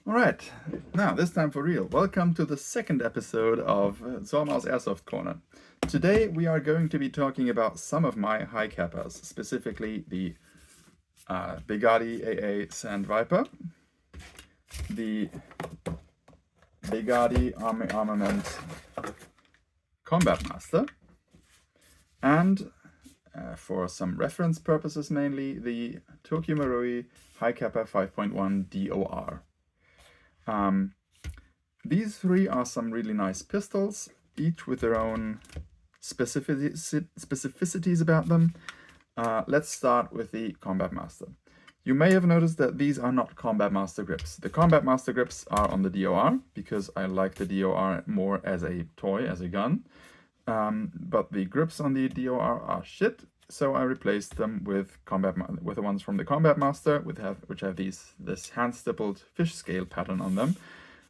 All right, now this time for real. Welcome to the second episode of Zormau's Airsoft Corner. Today we are going to be talking about some of my high capas, specifically the Begadi AA Sand Viper, the Begadi Armament Combat Master, and for some reference purposes mainly, the Tokyo Marui Hi Capa 5.1 DOR. These three are some really nice pistols, each with their own specificities about them. Let's start with the Combat Master. You may have noticed that these are not Combat Master grips. The Combat Master grips are on the DOR, because I like the DOR more as a toy, as a gun. But the grips on the DOR are shit, so I replaced them with the ones from the Combat Master, which have this hand-stippled fish scale pattern on them,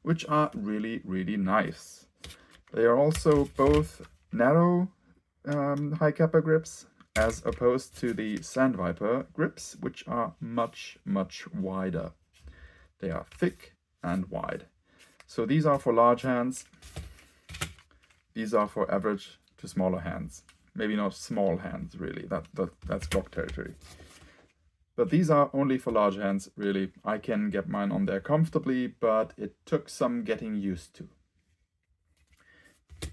which are really, really nice. They are also both narrow high kappa grips, as opposed to the Sand Viper grips, which are much, much wider. They are thick and wide. So these are for large hands. These are for average to smaller hands. Maybe not small hands, really. That's Glock territory. But these are only for large hands, really. I can get mine on there comfortably, but it took some getting used to.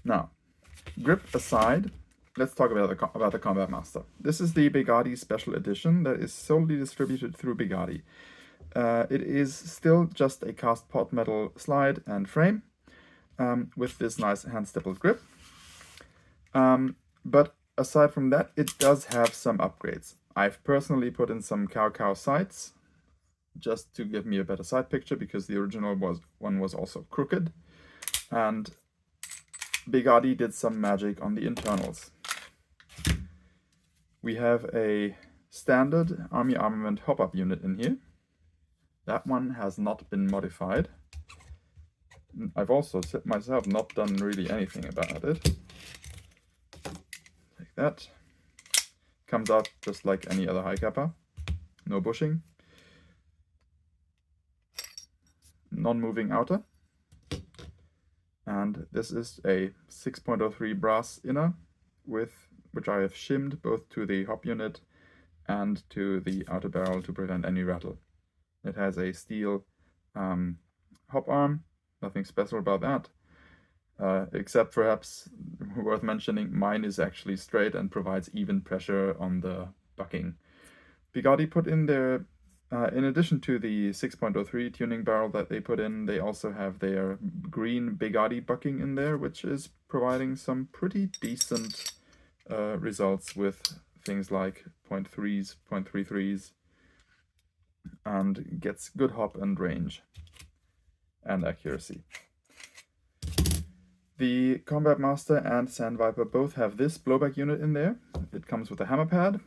Now, grip aside, let's talk about the Combat Master. This is the Begadi Special Edition that is solely distributed through Begadi. It is still just a cast pot metal slide and frame with this nice hand-stippled grip. But aside from that, it does have some upgrades. I've personally put in some cow sights just to give me a better sight picture, because the original one was also crooked. And Begadi did some magic on the internals. We have a standard Army Armament hop-up unit in here. That one has not been modified. I've also myself not done really anything about it. Like that. Comes out just like any other high kappa. No bushing. Non-moving outer. And this is a 6.03 brass inner, which I have shimmed both to the hop unit and to the outer barrel to prevent any rattle. It has a steel hop arm. Nothing special about that, except perhaps worth mentioning, mine is actually straight and provides even pressure on the bucking. Begadi put in their, in addition to the 6.03 tuning barrel that they put in, they also have their green Begadi bucking in there, which is providing some pretty decent results with things like 0.3s, 0.33s, and gets good hop and range and accuracy. The Combat Master and Sand Viper both have this blowback unit in there. It comes with a hammer pad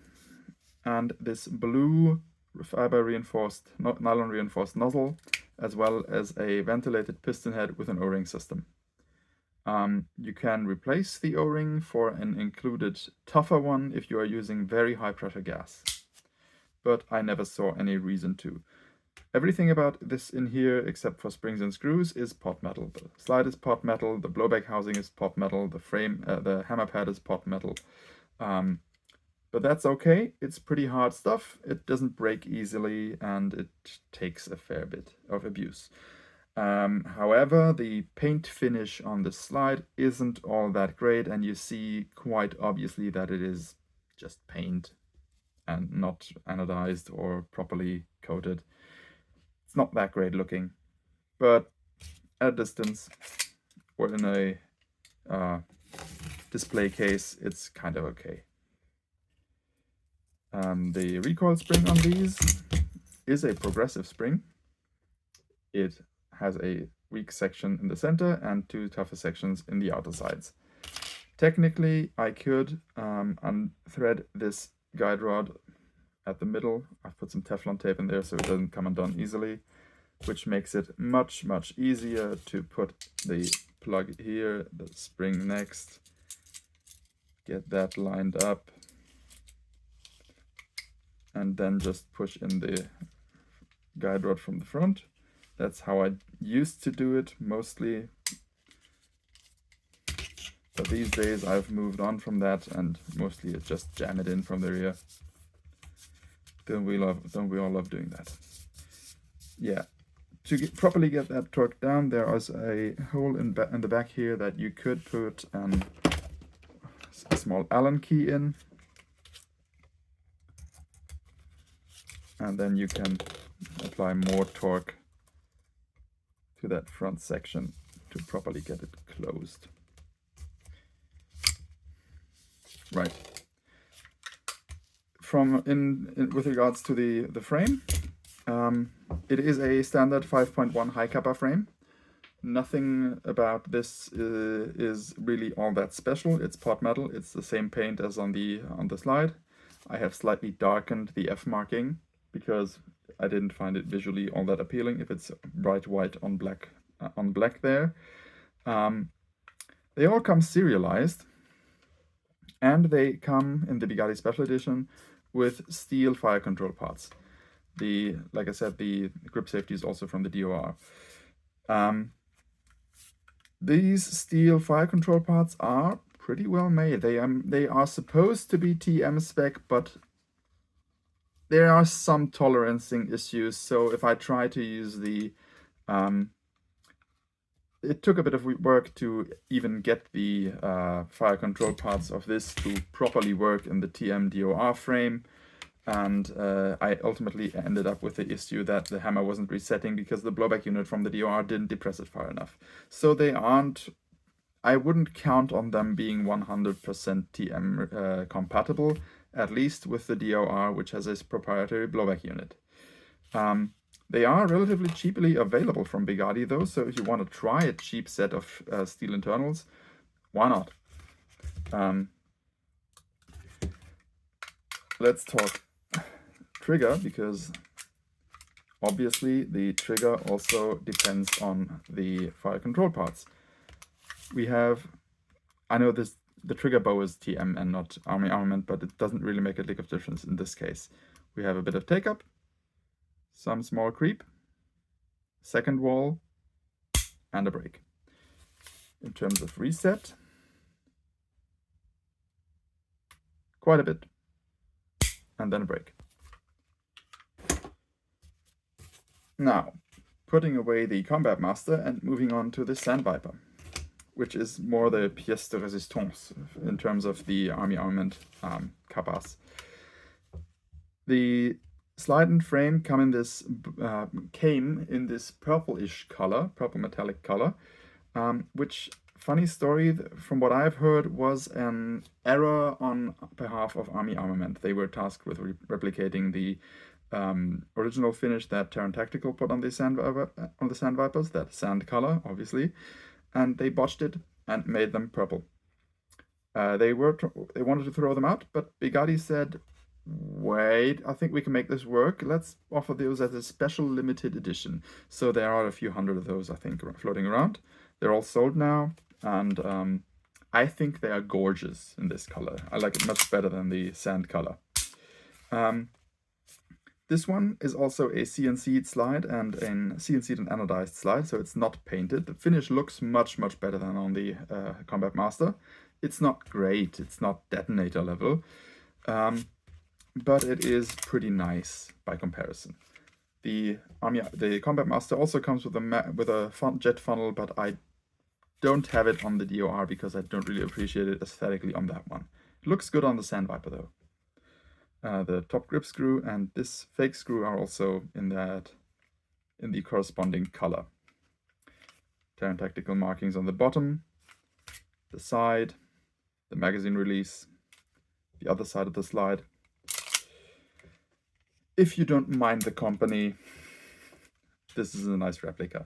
and this blue fiber reinforced, nylon reinforced nozzle, as well as a ventilated piston head with an O-ring system. You can replace the O-ring for an included tougher one if you are using very high pressure gas, but I never saw any reason to. Everything about this in here, except for springs and screws, is pot metal. The slide is pot metal, the blowback housing is pot metal, the frame, the hammer pad is pot metal. But that's okay. It's pretty hard stuff. It doesn't break easily, and it takes a fair bit of abuse. However, the paint finish on this slide isn't all that great, and you see quite obviously that it is just paint and not anodized or properly coated. It's not that great looking, but at a distance or in a display case, it's kind of okay. The recoil spring on these is a progressive spring. It has a weak section in the center and two tougher sections in the outer sides. Technically, I could unthread this guide rod at the middle. I've put some Teflon tape in there so it doesn't come undone easily, which makes it much, much easier to put the plug here, the spring next, get that lined up, and then just push in the guide rod from the front, That's how I used to do it mostly. But these days I've moved on from that, and mostly it's just jam it in from the rear. Don't we all love doing that? Yeah. To properly get that torque down, there is a hole in the back here that you could put a small Allen key in, and then you can apply more torque to that front section to properly get it closed. Right. With regards to the frame, it is a standard 5.1 Hi Capa frame. Nothing about this is really all that special. It's pot metal. It's the same paint as on the slide. I have slightly darkened the F marking because I didn't find it visually all that appealing if it's bright white on black there. They all come serialized, and they come in the Begadi Special Edition with steel fire control parts. Like I said, the grip safety is also from the DOR. These steel fire control parts are pretty well made. They are supposed to be TM spec, but there are some tolerancing issues. So if I try to use it took a bit of work to even get the fire control parts of this to properly work in the TM DOR frame. And I ultimately ended up with the issue that the hammer wasn't resetting because the blowback unit from the DOR didn't depress it far enough. So they aren't, I wouldn't count on them being 100% TM compatible, at least with the DOR, which has a proprietary blowback unit. They are relatively cheaply available from Begadi though, so if you want to try a cheap set of steel internals, why not? Let's talk trigger, because obviously the trigger also depends on the fire control parts. I know the trigger bow is TM and not Armament, but it doesn't really make a lick of difference in this case. We have a bit of take up, some small creep, second wall, and a break. In terms of reset, quite a bit, and then a break. Now, putting away the Combat Master and moving on to the Sandviper, which is more the pièce de résistance in terms of the Army Armament capas. The slide and frame came in this purplish color, purple metallic color, which, funny story, from what I've heard, was an error on behalf of Army Armament. They were tasked with replicating the original finish that Terran Tactical put on the Sandvipers, that sand color, obviously, and they botched it and made them purple. They wanted to throw them out, but Begadi said, wait, I think we can make this work. Let's offer those as a special limited edition. So there are a few hundred of those, I think, floating around. They're all sold now, and I think they are gorgeous in this color. I like it much better than the sand color. This one is also a CNC'd slide and a CNC'd and anodized slide, so it's not painted. The finish looks much, much better than on the Combat Master. It's not great, it's not detonator level, but it is pretty nice by comparison. The Combat Master also comes with a jet funnel, but I don't have it on the DOR because I don't really appreciate it aesthetically on that one. It looks good on the Sandviper though. The top grip screw and this fake screw are also in the corresponding color. Terran Tactical markings on the bottom, the side, the magazine release, the other side of the slide. If you don't mind the company, this is a nice replica.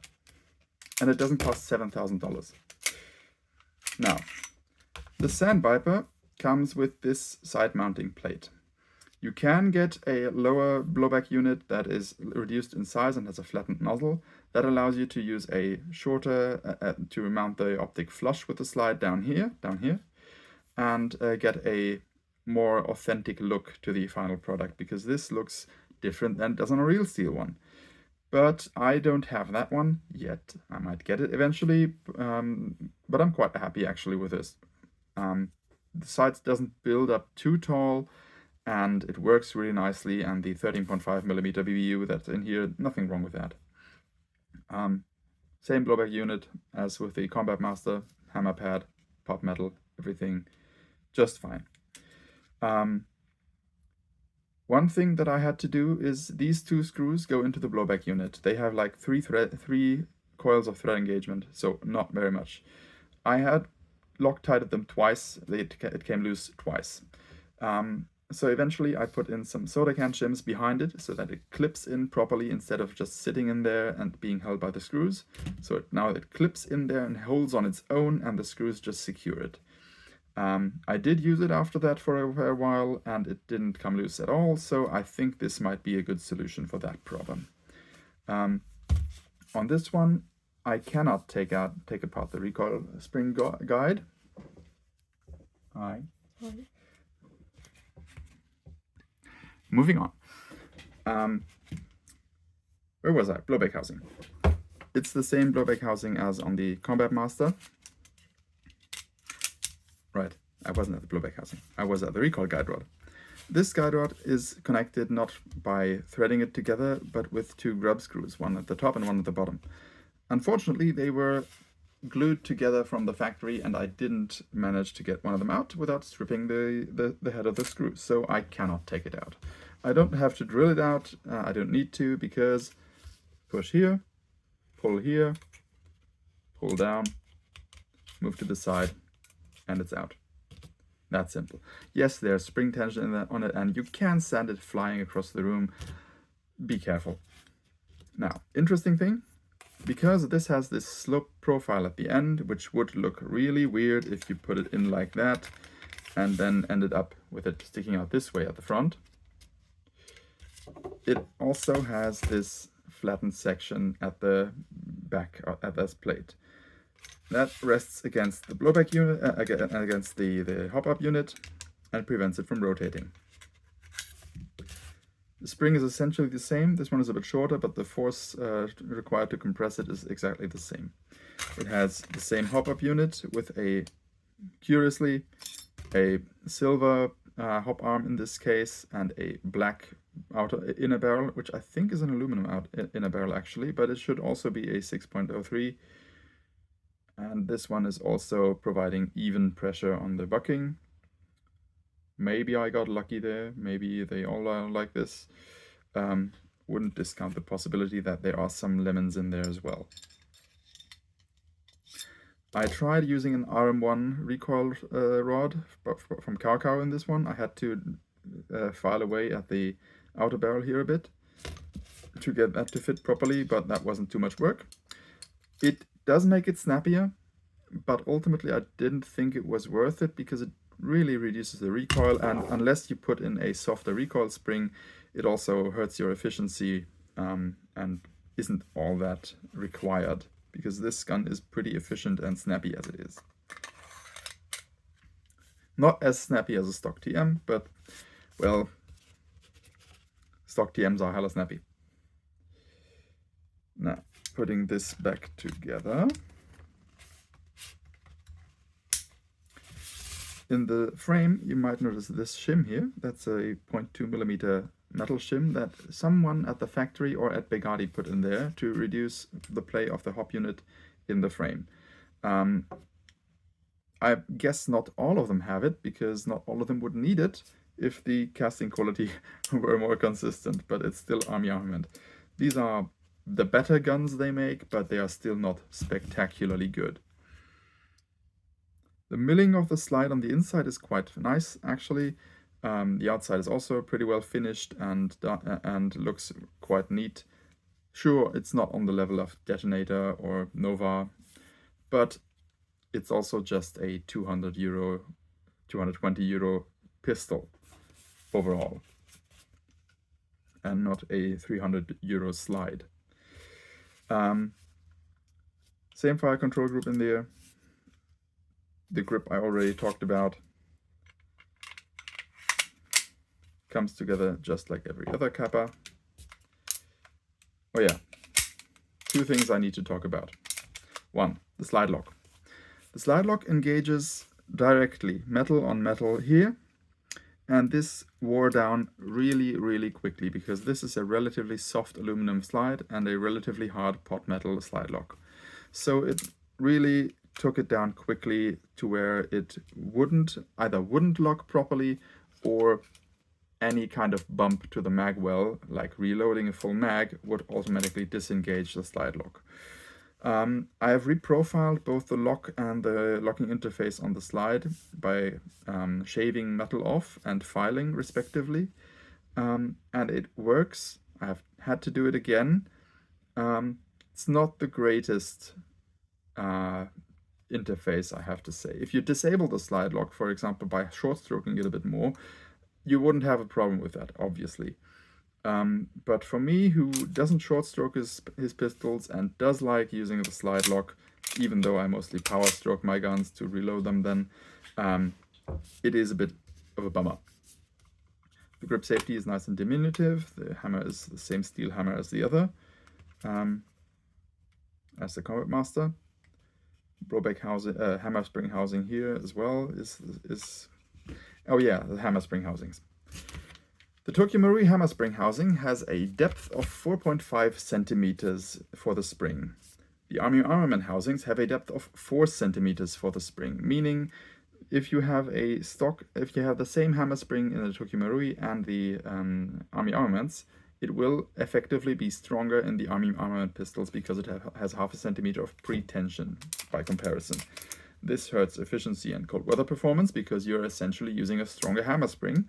And it doesn't cost $7,000. Now, the Sandviper comes with this side mounting plate. You can get a lower blowback unit that is reduced in size and has a flattened nozzle. That allows you to use a shorter, to mount the optic flush with the slide down here, and get a more authentic look to the final product, because this looks different than it does on a real steel one. but I don't have that one yet. I might get it eventually, but I'm quite happy actually with this. The sides doesn't build up too tall, and it works really nicely, and the 13.5mm BBU that's in here, nothing wrong with that. Same blowback unit as with the Combat Master, hammer pad, pop metal, everything just fine. One thing that I had to do is these two screws go into the blowback unit. They have like three coils of thread engagement, so not very much. I had Loctited them twice. It came loose twice. So eventually I put in some soda can shims behind it so that it clips in properly instead of just sitting in there and being held by the screws. So now it clips in there and holds on its own, and the screws just secure it. I did use it after that for a while, and it didn't come loose at all, so I think this might be a good solution for that problem. On this one, I cannot take apart the recoil spring guide. Moving on. Where was I? Blowback housing. It's the same blowback housing as on the Combat Master. Right, I wasn't at the blowback housing. I was at the recoil guide rod. This guide rod is connected not by threading it together, but with two grub screws, one at the top and one at the bottom. Unfortunately, they were glued together from the factory, and I didn't manage to get one of them out without stripping the head of the screw, so I cannot take it out. I don't have to drill it out, I don't need to, because push here, pull down, move to the side, and it's out. That's simple. Yes, there's spring tension on it, and you can send it flying across the room. Be careful. Now, interesting thing, because this has this slope profile at the end, which would look really weird if you put it in like that and then ended up with it sticking out this way at the front. It also has this flattened section at the back at this plate. That rests against the blowback unit, against the hop-up unit, and prevents it from rotating. The spring is essentially the same. This one is a bit shorter, but the force required to compress it is exactly the same. It has the same hop-up unit with curiously, a silver hop arm in this case, and a black outer inner barrel, which I think is an aluminum inner barrel actually, but it should also be a 6.03. And this one is also providing even pressure on the bucking. Maybe I got lucky there, maybe they all are like this. Wouldn't discount the possibility that there are some lemons in there as well. I tried using an RM1 recoil rod from Cow in this one. I had to file away at the outer barrel here a bit to get that to fit properly, but that wasn't too much work. It does make it snappier, but ultimately I didn't think it was worth it because it really reduces the recoil, and unless you put in a softer recoil spring, it also hurts your efficiency and isn't all that required, because this gun is pretty efficient and snappy as it is. Not as snappy as a stock TM, but well, stock TMs are hella snappy. Now, putting this back together. In the frame, you might notice this shim here. That's a 0.2mm metal shim that someone at the factory or at Begadi put in there to reduce the play of the hop unit in the frame. I guess not all of them have it, because not all of them would need it if the casting quality were more consistent, but it's still Army Armament. These are the better guns they make, but they are still not spectacularly good. The milling of the slide on the inside is quite nice, actually. The outside is also pretty well finished and looks quite neat. Sure, it's not on the level of Detonator or Nova, but it's also just a €200, €220 pistol overall, and not a €300 slide. Same fire control group in there. The grip I already talked about. Comes together just like every other Kappa. Oh yeah, two things I need to talk about. One, the slide lock. The slide lock engages directly, metal on metal here, and this wore down really, really quickly because this is a relatively soft aluminum slide and a relatively hard pot metal slide lock. So it really took it down quickly to where it either wouldn't lock properly, or any kind of bump to the mag well, like reloading a full mag, would automatically disengage the slide lock. I have reprofiled both the lock and the locking interface on the slide by shaving metal off and filing respectively, and it works. I have had to do it again. It's not the greatest interface, I have to say. If you disable the slide lock, for example, by short stroking it a bit more, you wouldn't have a problem with that, obviously. But for me, who doesn't short stroke his pistols and does like using the slide lock, even though I mostly power stroke my guns to reload them, then it is a bit of a bummer. The grip safety is nice and diminutive. The hammer is the same steel hammer as the other, as the Combat Master. Blowback housing, hammer spring housing here as well is oh yeah, the hammer spring housings. The Tokyo Marui hammer spring housing has a depth of 4.5 centimeters for the spring. The Army Armament housings have a depth of 4 centimeters for the spring, meaning if you have the same hammer spring in the Tokyo Marui and the Army Armaments, it will effectively be stronger in the Army Armament pistols because it has half a centimeter of pre-tension by comparison. This hurts efficiency and cold weather performance because you're essentially using a stronger hammer spring,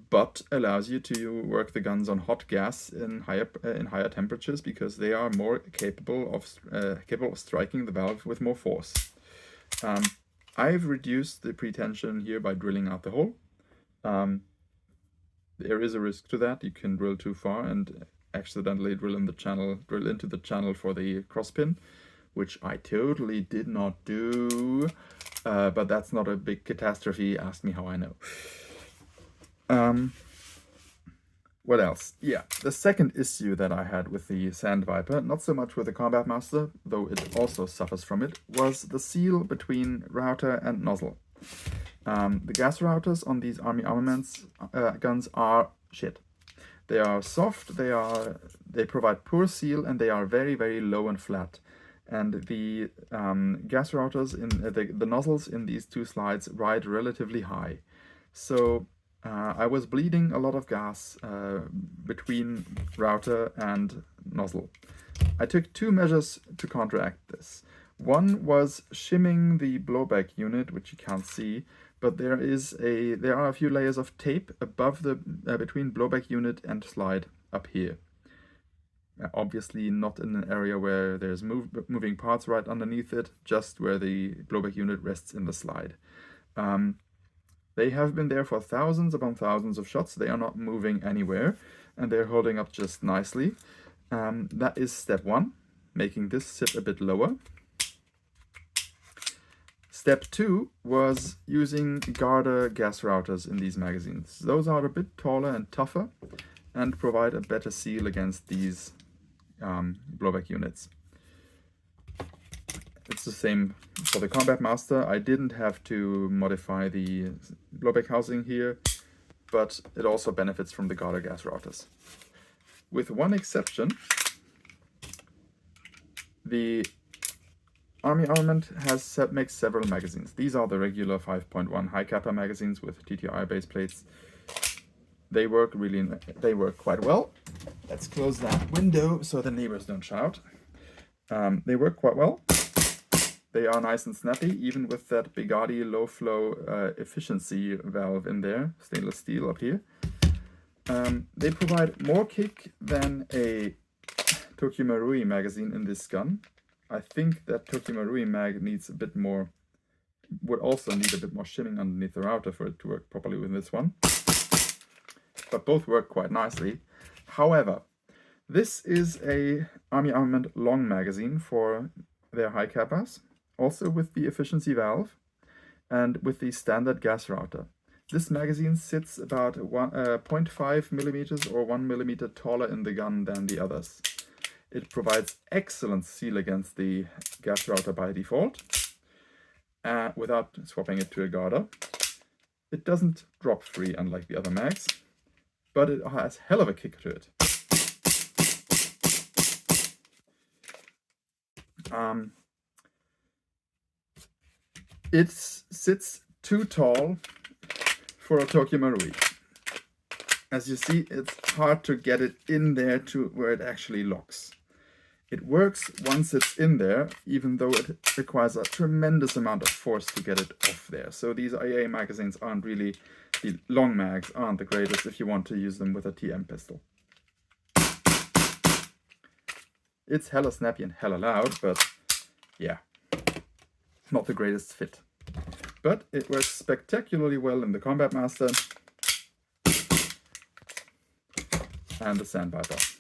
but allows you to work the guns on hot gas in higher temperatures because they are more capable of striking the valve with more force. I've reduced the pre-tension here by drilling out the hole. There is a risk to that. You can drill too far and accidentally drill into the channel for the crosspin, which I totally did not do. But that's not a big catastrophe. Ask me how I know. What else? Yeah, the second issue that I had with the Sandviper, not so much with the Combat Master, though it also suffers from it, was the seal between router and nozzle. The gas routers on these Army Armaments guns are shit. They are soft, they provide poor seal, and they are very, very low and flat. And the gas routers in the nozzles in these two slides ride relatively high. So I was bleeding a lot of gas between router and nozzle. I took two measures to counteract this. One was shimming the blowback unit, which you can't see, but there are a few layers of tape above the between blowback unit and slide up here. Obviously not in an area where there's moving parts right underneath it, just where the blowback unit rests in the slide. They have been there for thousands upon thousands of shots. They are not moving anywhere, and they're holding up just nicely. That is step one, making this sit a bit lower. Step two was using Garda gas routers in these magazines. Those are a bit taller and tougher and provide a better seal against these blowback units. It's the same for the Combat Master. I didn't have to modify the blowback housing here, but it also benefits from the Garda gas routers. With one exception, the Army Armament makes several magazines. These are the regular 5.1 Hi Capa magazines with TTI base plates. They work quite well. Let's close that window so the neighbors don't shout. They work quite well. They are nice and snappy, even with that Begadi low flow efficiency valve in there, stainless steel up here. They provide more kick than a Tokyo Marui magazine in this gun. I think that Tokyo Marui mag needs a bit more, would also need a bit more shimming underneath the router for it to work properly with this one. But both work quite nicely. However, this is a Army Armament long magazine for their Hi Capas, also with the efficiency valve and with the standard gas router. This magazine sits about 0.5 millimeters or 1 millimeter taller in the gun than the others. It provides excellent seal against the gas router by default, without swapping it to a garter. It doesn't drop free unlike the other mags, but it has hell of a kick to it. It sits too tall for a Tokyo Marui. As you see, it's hard to get it in there to where it actually locks. It works once it's in there, even though it requires a tremendous amount of force to get it off there. So these IA magazines aren't really, the long mags aren't the greatest if you want to use them with a TM pistol. It's hella snappy and hella loud, but yeah, not the greatest fit. But it works spectacularly well in the Combat Master and the Sandviper.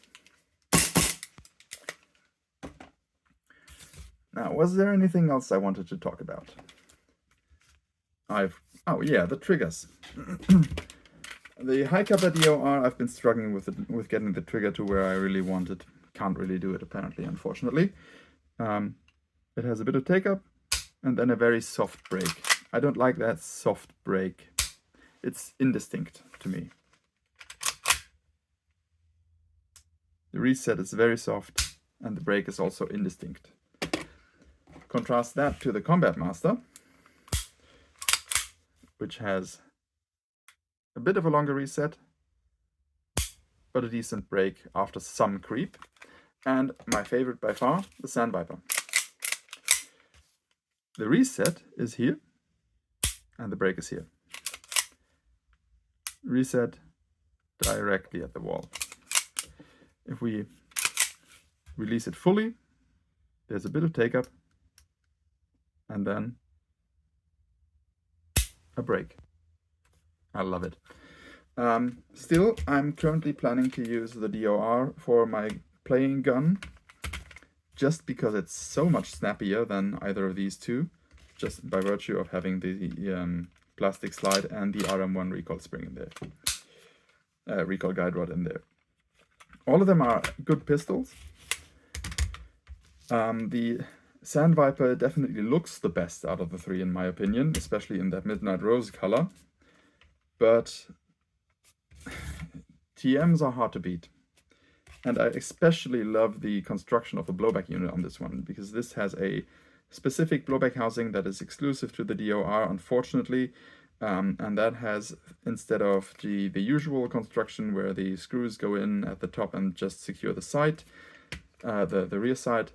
Now, was there anything else I wanted to talk about? Oh yeah, the triggers. The Hi Capa DOR, I've been struggling with getting the trigger to where I really want it. Can't really do it apparently, unfortunately. It has a bit of take-up and then a very soft break. I don't like that soft break. It's indistinct to me. The reset is very soft and the break is also indistinct. Contrast that to the Combat Master, which has a bit of a longer reset, but a decent break after some creep. And my favorite by far, the Sandviper. The reset is here, and the break is here. Reset directly at the wall. If we release it fully, there's a bit of take-up, and then a break. I love it. Still, I'm currently planning to use the DOR for my playing gun, just because it's so much snappier than either of these two, just by virtue of having the plastic slide and the RM1 recoil spring in there, recoil guide rod in there. All of them are good pistols. The Sandviper definitely looks the best out of the three in my opinion, especially in that midnight rose color, but TMs are hard to beat. And I especially love the construction of the blowback unit on this one, because this has a specific blowback housing that is exclusive to the DOR, unfortunately, and that has, instead of the usual construction where the screws go in at the top and just secure the sight, the rear sight,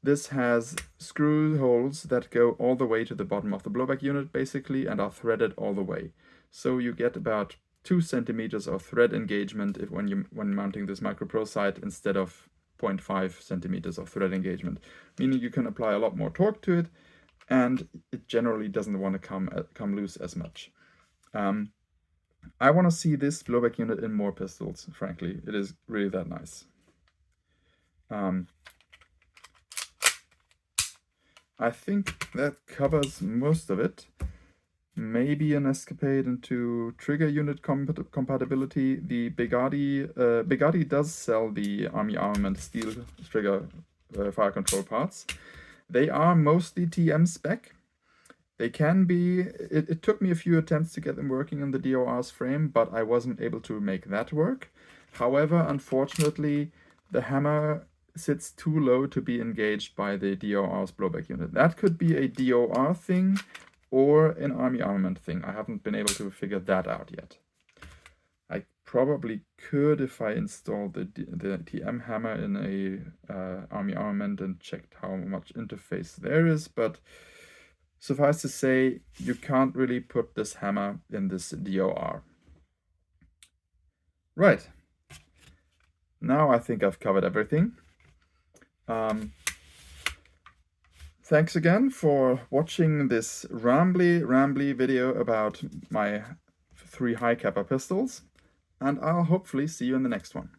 this has screw holes that go all the way to the bottom of the blowback unit, basically, and are threaded all the way. So you get about 2 centimeters of thread engagement when mounting this Micro Pro sight, instead of 0.5 centimeters of thread engagement, meaning you can apply a lot more torque to it, and it generally doesn't want to come loose as much. I want to see this blowback unit in more pistols, frankly. It is really that nice. I think that covers most of it. Maybe an escapade into trigger unit compatibility. The Begadi does sell the Army Armament steel trigger fire control parts. They are mostly TM spec. They can be, it took me a few attempts to get them working in the DOR's frame, but I wasn't able to make that work. However, unfortunately, the hammer sits too low to be engaged by the DOR's blowback unit. That could be a DOR thing or an Army Armament thing. I haven't been able to figure that out yet. I probably could if I installed the TM hammer in a Army Armament and checked how much interface there is, but suffice to say, you can't really put this hammer in this DOR. Right. Now I think I've covered everything. Thanks again for watching this rambly video about my 3 Hi Capa pistols, and I'll hopefully see you in the next one.